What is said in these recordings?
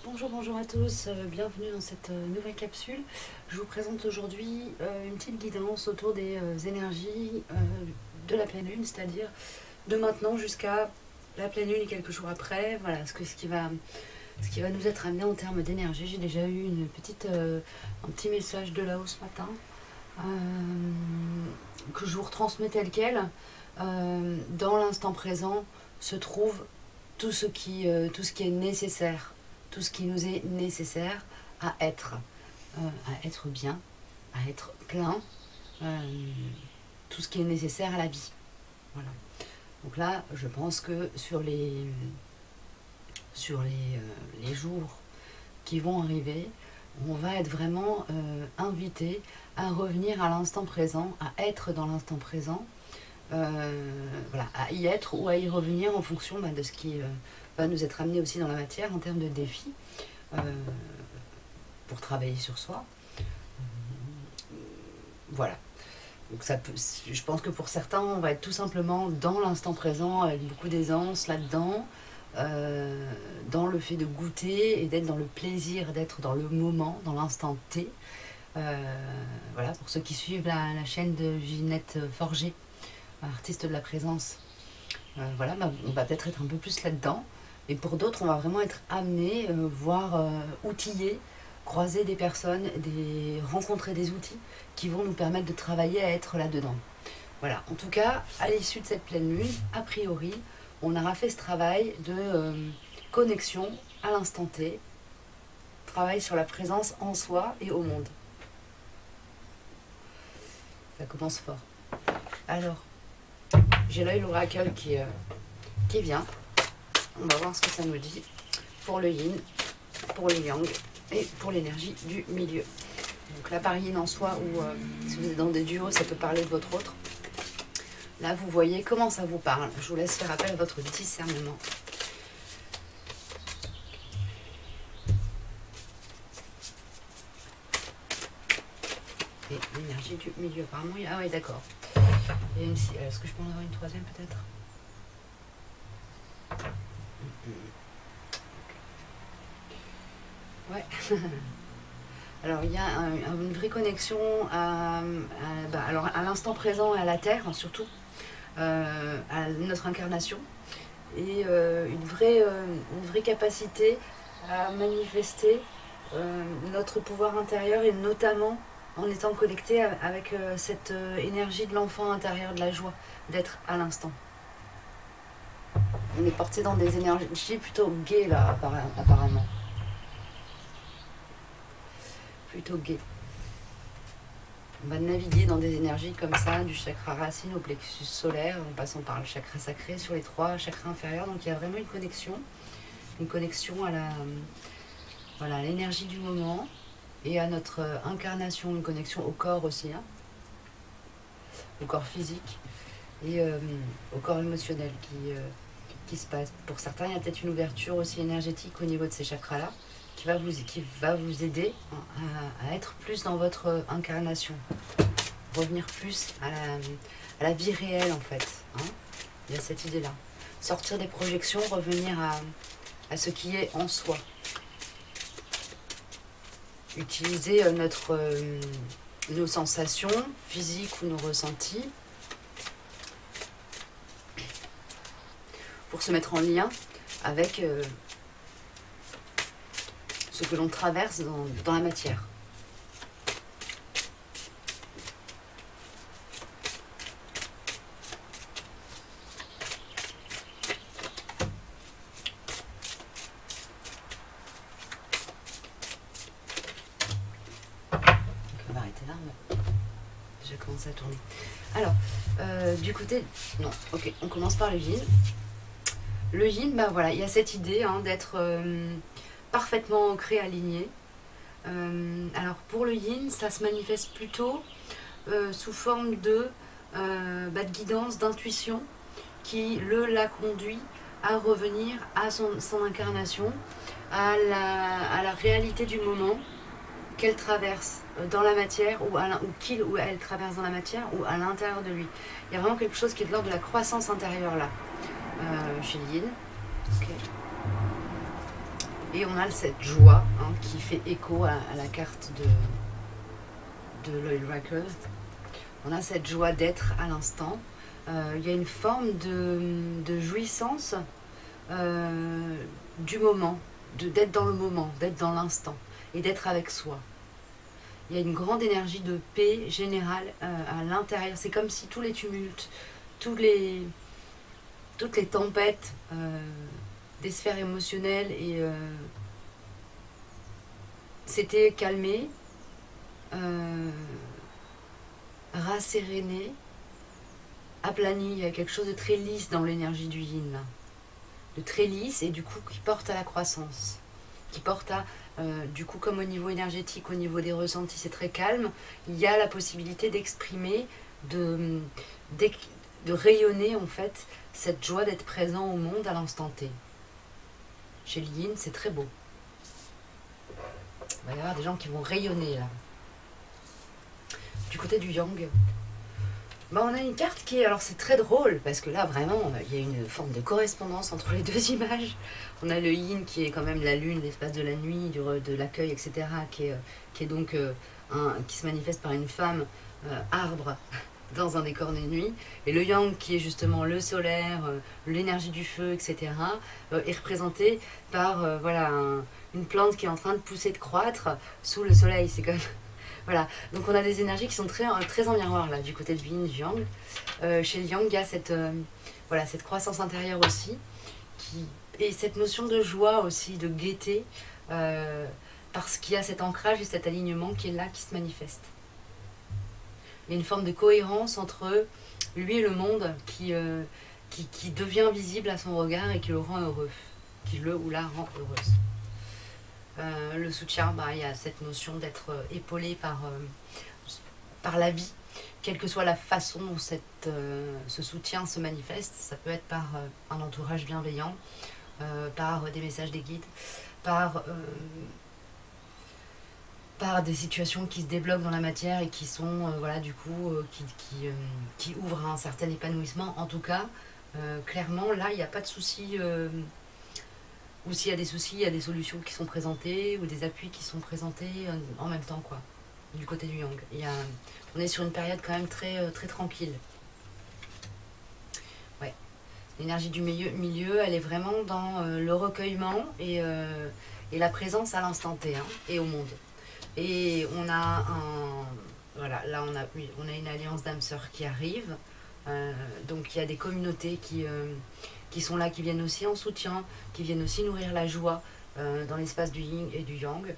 Bonjour à tous, bienvenue dans cette nouvelle capsule. Je vous présente aujourd'hui une petite guidance autour des énergies de la pleine lune, c'est-à-dire de maintenant jusqu'à la pleine lune et quelques jours après. Voilà ce qui va nous être amené en termes d'énergie. J'ai déjà eu un petit message de là-haut ce matin que je vous retransmets tel quel. Dans l'instant présent se trouve tout ce qui est nécessaire. Tout ce qui nous est nécessaire à être bien, à être plein, tout ce qui est nécessaire à la vie. Voilà. Donc là, je pense que sur les jours qui vont arriver, on va être vraiment invité à revenir à l'instant présent, à être dans l'instant présent, voilà, à y être ou à y revenir en fonction de ce qui va nous être amené aussi dans la matière en termes de défis pour travailler sur soi. Voilà. Donc je pense que pour certains, on va être tout simplement dans l'instant présent avec beaucoup d'aisance là-dedans, dans le fait de goûter et d'être dans le plaisir, d'être dans le moment, dans l'instant T. Voilà, pour ceux qui suivent la chaîne de Ginette Forger, artiste de la présence, voilà, on va peut-être être un peu plus là-dedans. Et pour d'autres, on va vraiment être amené, voire outillé, croiser des personnes, rencontrer des outils qui vont nous permettre de travailler à être là-dedans. Voilà, en tout cas, à l'issue de cette pleine lune, a priori, on aura fait ce travail de connexion à l'instant T, travail sur la présence en soi et au monde. Ça commence fort. Alors, j'ai l'œil l'oracle qui vient. On va voir ce que ça nous dit pour le yin, pour le yang et pour l'énergie du milieu. Donc là, par yin en soi, ou si vous êtes dans des duos, ça peut parler de votre autre. Là, vous voyez comment ça vous parle. Je vous laisse faire appel à votre discernement. Et l'énergie du milieu, apparemment. Ah oui, d'accord. Est-ce que je peux en avoir une troisième peut-être ? Ouais. Alors il y a une vraie connexion à l'instant présent et à la Terre, hein, surtout, à notre incarnation, et une vraie capacité à manifester notre pouvoir intérieur, et notamment en étant connecté avec cette énergie de l'enfant intérieur, de la joie, d'être à l'instant. On est porté dans des énergies plutôt gaies là, apparemment. Plutôt gai. On va naviguer dans des énergies comme ça, du chakra racine au plexus solaire, en passant par le chakra sacré sur les 3 chakras inférieurs. Donc il y a vraiment une connexion à l'énergie du moment et à notre incarnation, une connexion au corps aussi, hein, au corps physique et au corps émotionnel qui se passe. Pour certains, il y a peut-être une ouverture aussi énergétique au niveau de ces chakras-là, qui va vous aider à être plus dans votre incarnation, revenir plus à la vie réelle en fait, hein. Il y a cette idée là, sortir des projections, revenir à ce qui est en soi, utiliser nos sensations physiques ou nos ressentis pour se mettre en lien avec ce que l'on traverse dans la matière. Donc on va arrêter là, on a déjà commencé à tourner. Alors, du côté... Non, ok, on commence par le yin. Le yin, voilà, il y a cette idée d'être... parfaitement ancré, aligné. Alors pour le yin, ça se manifeste plutôt sous forme de guidance, d'intuition qui l'a conduit à revenir à son incarnation, à la réalité du moment qu'elle traverse dans la matière, ou qu'il ou elle traverse dans la matière, ou à l'intérieur de lui. Il y a vraiment quelque chose qui est de l'ordre de la croissance intérieure là, chez le yin. Okay. Et on a cette joie hein, qui fait écho à la carte de l'Oracle. On a cette joie d'être à l'instant. Il y a une forme de jouissance du moment, d'être dans le moment, d'être dans l'instant et d'être avec soi. Il y a une grande énergie de paix générale à l'intérieur. C'est comme si tous les tumultes, toutes les tempêtes des sphères émotionnelles et s'étaient calmées, rassérénées, aplanies. Il y a quelque chose de très lisse dans l'énergie du yin, là. De très lisse et du coup qui porte à la croissance, qui porte à du coup comme au niveau énergétique, au niveau des ressentis c'est très calme, il y a la possibilité d'exprimer, de rayonner en fait cette joie d'être présent au monde à l'instant T. Chez le yin c'est très beau. Il va y avoir des gens qui vont rayonner là. Du côté du yang, bah on a une carte qui est, alors c'est très drôle parce que là vraiment il y a une forme de correspondance entre les deux images. On a le yin qui est quand même la lune, l'espace de la nuit, de l'accueil, etc. qui est donc qui se manifeste par une femme arbre dans un décor de nuit. Et le yang qui est justement le solaire, l'énergie du feu, etc. Est représenté par voilà une plante qui est en train de pousser, de croître sous le soleil. C'est comme voilà, donc on a des énergies qui sont très en miroir là, du côté du yin, du yang. Chez le yang, il y a voilà, cette croissance intérieure aussi, et cette notion de joie aussi, de gaieté, parce qu'il y a cet ancrage et cet alignement qui est là, qui se manifeste. Il y a une forme de cohérence entre lui et le monde qui devient visible à son regard et qui le rend heureux, qui le ou la rend heureuse. Le soutien, bah, il y a cette notion d'être épaulé par la vie, quelle que soit la façon dont ce soutien se manifeste. Ça peut être par un entourage bienveillant, par des messages des guides, par des situations qui se débloquent dans la matière et qui sont, voilà, du coup, qui ouvrent un certain épanouissement. En tout cas, clairement, là, il n'y a pas de souci. Ou s'il y a des soucis, il y a des solutions qui sont présentées ou des appuis qui sont présentés en même temps, quoi, du côté du yang. On est sur une période quand même très, très tranquille. Ouais. L'énergie du milieu, elle est vraiment dans le recueillement et la présence à l'instant T hein, et au monde. Et on a voilà, là on a une alliance d'âmes sœurs qui arrive. Donc il y a des communautés qui sont là, qui viennent aussi en soutien, qui viennent aussi nourrir la joie dans l'espace du yin et du yang.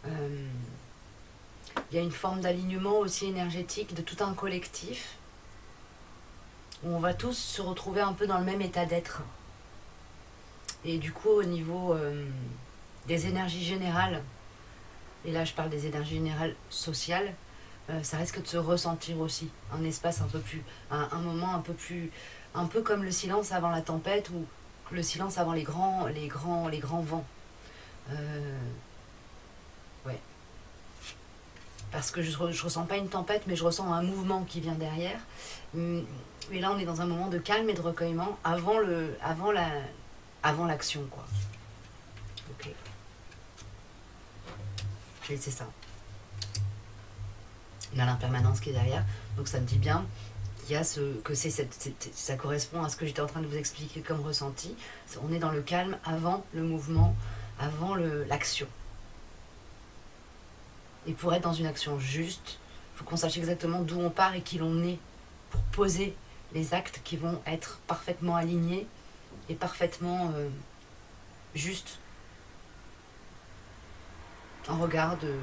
Il y a une forme d'alignement aussi énergétique de tout un collectif, où on va tous se retrouver un peu dans le même état d'être. Et du coup, au niveau des énergies générales, et là je parle des énergies générales sociales, ça risque de se ressentir aussi. Un espace un peu plus, un moment un peu plus, un peu comme le silence avant la tempête ou le silence avant les grands vents. Ouais. Parce que je ressens pas une tempête, mais je ressens un mouvement qui vient derrière. Mais là, on est dans un moment de calme et de recueillement avant l'action, quoi. Ok. Et c'est ça. On a l'impermanence qui est derrière, donc ça me dit bien qu'il y a ça correspond à ce que j'étais en train de vous expliquer comme ressenti. On est dans le calme avant le mouvement, avant l'action. Et pour être dans une action juste, il faut qu'on sache exactement d'où on part et qui l'on est, pour poser les actes qui vont être parfaitement alignés et parfaitement justes en regard de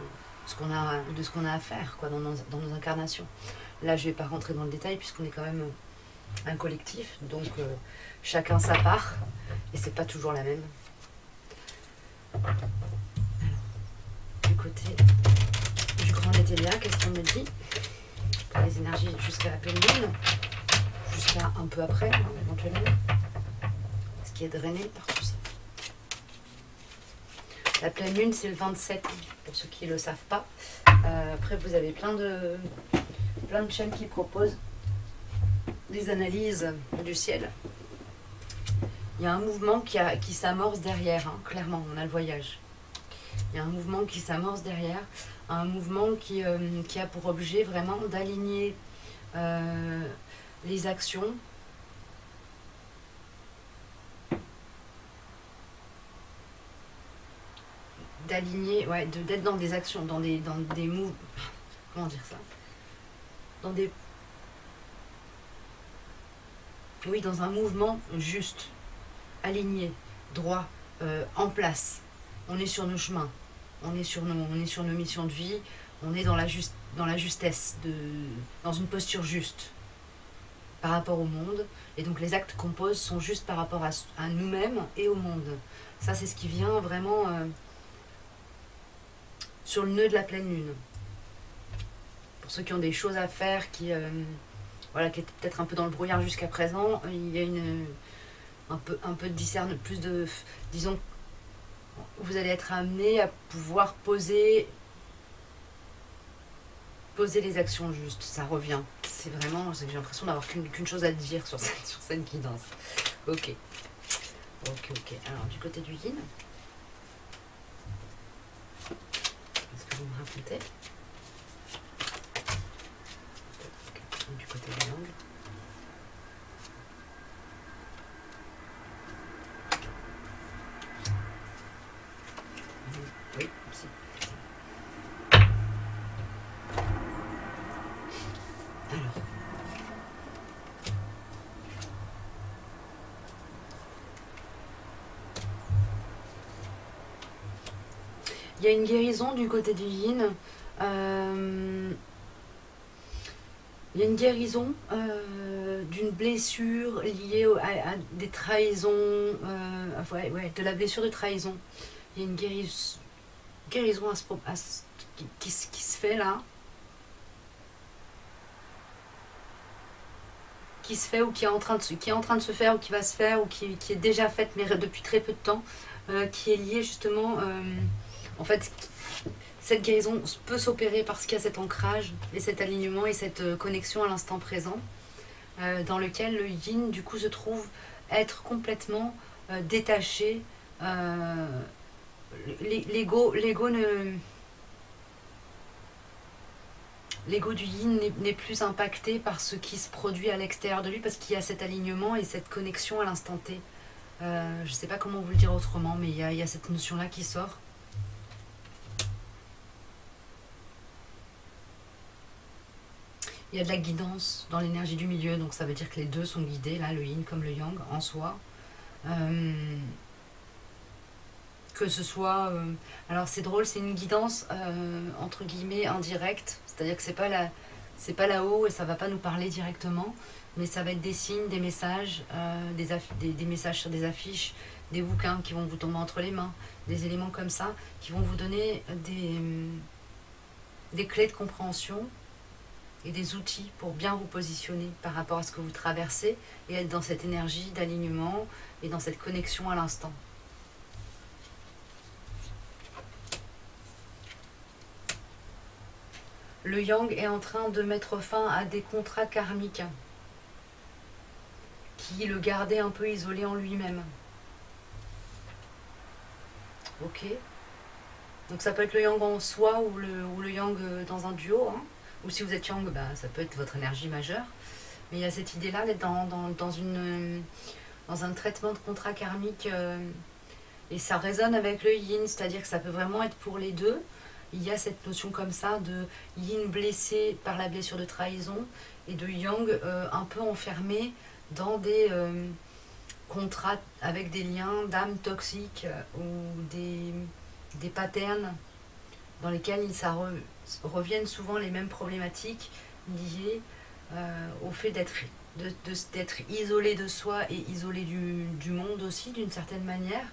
ce qu'on a à faire, quoi, dans nos incarnations. Là, je ne vais pas rentrer dans le détail puisqu'on est quand même un collectif, donc chacun sa part et c'est pas toujours la même. Alors, du côté du grand Nétélia, qu'est-ce qu'on me dit pour les énergies jusqu'à la pleine lune, jusqu'à un peu après, éventuellement, ce qui est drainé par tout ça. La pleine lune, c'est le 27, pour ceux qui ne le savent pas. Après, vous avez plein de chaînes qui proposent des analyses du ciel. il y a un mouvement qui s'amorce derrière, hein, clairement, on a le voyage. Il y a un mouvement qui s'amorce derrière, un mouvement qui a pour objet vraiment d'aligner les actions, d'aligner, ouais, d'être dans des actions, dans des mouvements, comment dire ça, dans des, oui, dans un mouvement juste, aligné, droit, en place. On est sur nos chemins, on est sur nos missions de vie, on est dans la justesse, dans une posture juste par rapport au monde. Et donc les actes qu'on pose sont justes par rapport à nous-mêmes et au monde. Ça, c'est ce qui vient vraiment sur le nœud de la pleine lune. Pour ceux qui ont des choses à faire, qui étaient peut-être un peu dans le brouillard jusqu'à présent, il y a un peu de discernement, plus de, disons, vous allez être amené à pouvoir poser les actions justes. Ça revient. C'est vraiment, j'ai l'impression d'avoir qu'une chose à dire sur cette guidance. Ok. Alors, du côté du yin, qu'est-ce que vous me racontez? Du côté du yang. Oui, aussi. Alors. Il y a une guérison du côté du yin. Il y a une guérison d'une blessure liée à des trahisons, de la blessure de trahison. Il y a une guérison qui se fait là, qui se fait ou qui est en train de se faire ou qui va se faire ou qui est déjà faite mais depuis très peu de temps, qui est liée justement, en fait, cette guérison peut s'opérer parce qu'il y a cet ancrage et cet alignement et cette connexion à l'instant présent, dans lequel le yin du coup se trouve être complètement détaché. L'ego du yin n'est plus impacté par ce qui se produit à l'extérieur de lui parce qu'il y a cet alignement et cette connexion à l'instant T. Je ne sais pas comment vous le dire autrement, mais il y a cette notion-là qui sort. Il y a de la guidance dans l'énergie du milieu, donc ça veut dire que les deux sont guidés, là, le yin comme le yang, en soi. Que ce soit... alors c'est drôle, c'est une guidance, entre guillemets, indirecte, c'est-à-dire que c'est pas là-haut et ça va pas nous parler directement, mais ça va être des signes, des messages, des messages sur des affiches, des bouquins qui vont vous tomber entre les mains, des éléments comme ça, qui vont vous donner des clés de compréhension et des outils pour bien vous positionner par rapport à ce que vous traversez et être dans cette énergie d'alignement et dans cette connexion à l'instant. Le yang est en train de mettre fin à des contrats karmiques qui le gardaient un peu isolé en lui-même. Ok. Donc ça peut être le yang en soi ou le yang dans un duo, hein. Ou si vous êtes yang, bah, ça peut être votre énergie majeure. Mais il y a cette idée-là d'être dans un traitement de contrat karmique. Et ça résonne avec le yin, c'est-à-dire que ça peut vraiment être pour les deux. Il y a cette notion comme ça de yin blessé par la blessure de trahison et de yang un peu enfermé dans des contrats avec des liens d'âme toxiques ou des patterns dans lesquels reviennent souvent les mêmes problématiques liées au fait d'être isolé de soi et isolé du monde aussi d'une certaine manière,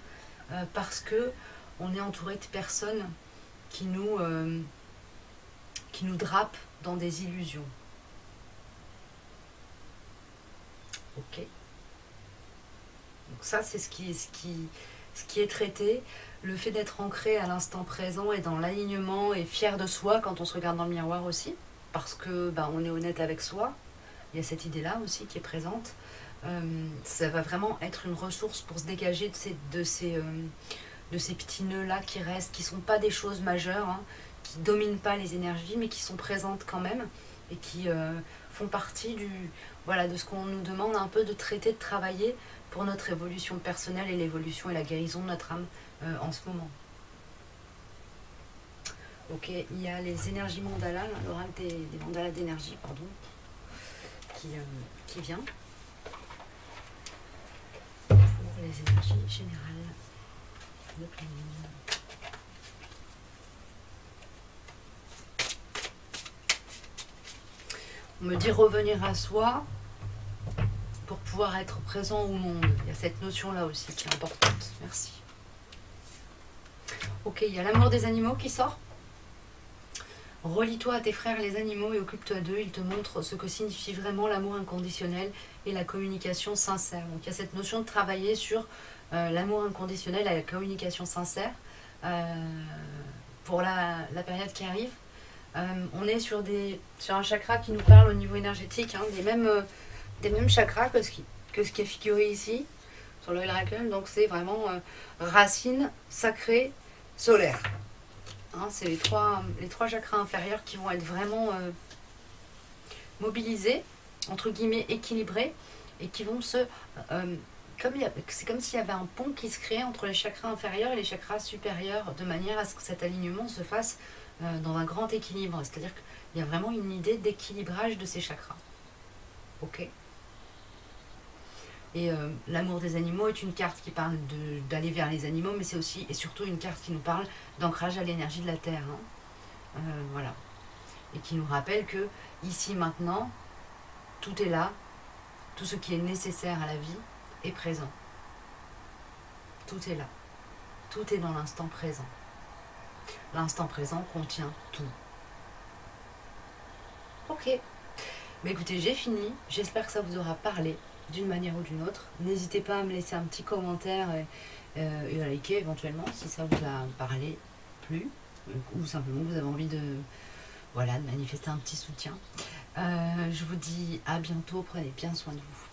parce que on est entouré de personnes qui nous drapent dans des illusions. Ok. Donc ça, c'est ce qui est traité. Le fait d'être ancré à l'instant présent et dans l'alignement et fier de soi quand on se regarde dans le miroir aussi, parce que on est honnête avec soi. Il y a cette idée-là aussi qui est présente. Ça va vraiment être une ressource pour se dégager de ces petits nœuds-là qui restent, qui ne sont pas des choses majeures, hein, qui ne dominent pas les énergies, mais qui sont présentes quand même et qui font partie voilà, de ce qu'on nous demande un peu de traiter, de travailler pour notre évolution personnelle et l'évolution et la guérison de notre âme en ce moment. Ok, il y a les énergies mandalas, l'oracle des mandalas d'énergie, pardon, qui vient pour les énergies générales de pleine lune. On me dit revenir à soi pour pouvoir être présent au monde. Il y a cette notion-là aussi qui est importante. Merci. Ok, il y a l'amour des animaux qui sort. Relie-toi à tes frères les animaux et occupe-toi d'eux. Ils te montrent ce que signifie vraiment l'amour inconditionnel et la communication sincère. Donc il y a cette notion de travailler sur l'amour inconditionnel et la communication sincère pour la période qui arrive. On est sur un chakra qui nous parle au niveau énergétique, hein, des mêmes chakras que ce qui est figuré ici sur l'oracle. Donc c'est vraiment racine, sacrée, solaire. Hein, c'est les trois chakras inférieurs qui vont être vraiment mobilisés, entre guillemets équilibrés, et qui vont c'est comme s'il y avait un pont qui se crée entre les chakras inférieurs et les chakras supérieurs, de manière à ce que cet alignement se fasse dans un grand équilibre. C'est-à-dire qu'il y a vraiment une idée d'équilibrage de ces chakras. Ok. Et l'amour des animaux est une carte qui parle d'aller vers les animaux, mais c'est aussi et surtout une carte qui nous parle d'ancrage à l'énergie de la Terre. Hein. Voilà. Et qui nous rappelle que, ici, maintenant, tout est là, tout ce qui est nécessaire à la vie est présent. Tout est là. Tout est dans l'instant présent. L'instant présent contient tout. Ok. Mais écoutez, j'ai fini. J'espère que ça vous aura parlé d'une manière ou d'une autre. N'hésitez pas à me laisser un petit commentaire et à liker éventuellement si ça vous a parlé plus, ou simplement vous avez envie de manifester un petit soutien. Je vous dis à bientôt, prenez bien soin de vous.